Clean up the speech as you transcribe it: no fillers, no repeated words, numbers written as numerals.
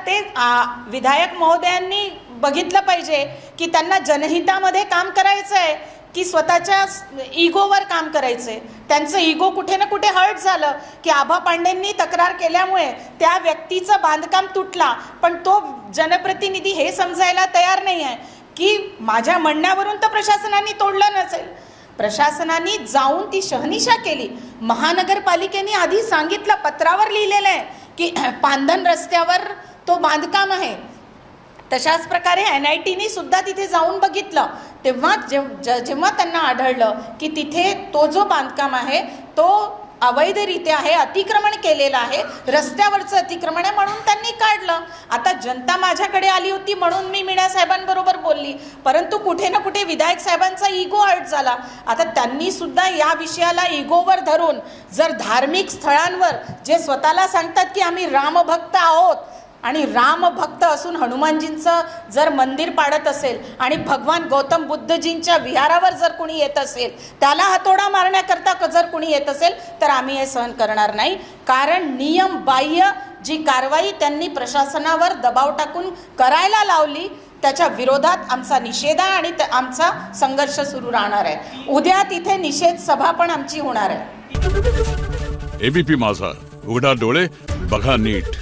ते विधायक महोदयांनी बघितलं पाहिजे की त्यांना जनहितामध्ये काम करायचं आहे की स्वतःच्या इगोवर काम करायचंय. त्यांचं इगो कुठे ना कुठे हर्ट झालं की आभा पांडेंनी तक्रार केल्यामुळे त्या व्यक्तीचं बांधकाम तुटला, पण तो जनप्रतिनिधी हे समजायला तयार नाही आहे की माझ्या म्हणण्यावरून तर प्रशासनाने तोडलं नसेल. प्रशासनाने जाऊन ती शहानिशा केली. महानगरपालिकेने आधी सांगितलं, पत्रावर लिहिलेलं आहे की पांधन रस्त्यावर तो बांधकाम आहे. तशाच प्रकारे NITने सुद्धा तिथे जाऊन बघितलं. तेव्हा जेव्हा त्यांना आढळलं की तिथे तो जो बांधकाम आहे तो अवैधरित्या आहे, अतिक्रमण केलेलं आहे, रस्त्यावरचं अतिक्रमण आहे, म्हणून त्यांनी काढलं. आता जनता माझ्याकडे आली होती म्हणून मी मीणा साहेबांबरोबर बोलली, परंतु कुठे ना कुठे विधायक साहेबांचा इगो हर्ट झाला. आता त्यांनी सुद्धा या विषयाला इगोवर धरून जर धार्मिक स्थळांवर जे स्वतःला सांगतात की आम्ही रामभक्त आहोत आणि रामभक्त असून हनुमानजींचं जर मंदिर पाडत असेल आणि भगवान गौतम बुद्धजींच्या विहारावर जर कुणी येत असेल, त्याला हातोडा मारण्याकरता जर कुणी येत असेल, तर आम्ही हे सहन करणार नाही. कारण नियमबाह्य जी कारवाई त्यांनी प्रशासनावर दबाव टाकून करायला लावली त्याच्या विरोधात आमचा निषेध आहे आणि आमचा संघर्ष सुरू राहणार आहे. उद्या तिथे निषेध सभा पण आमची होणार आहे. ABP माझा, उघडा डोळे बघा नीट.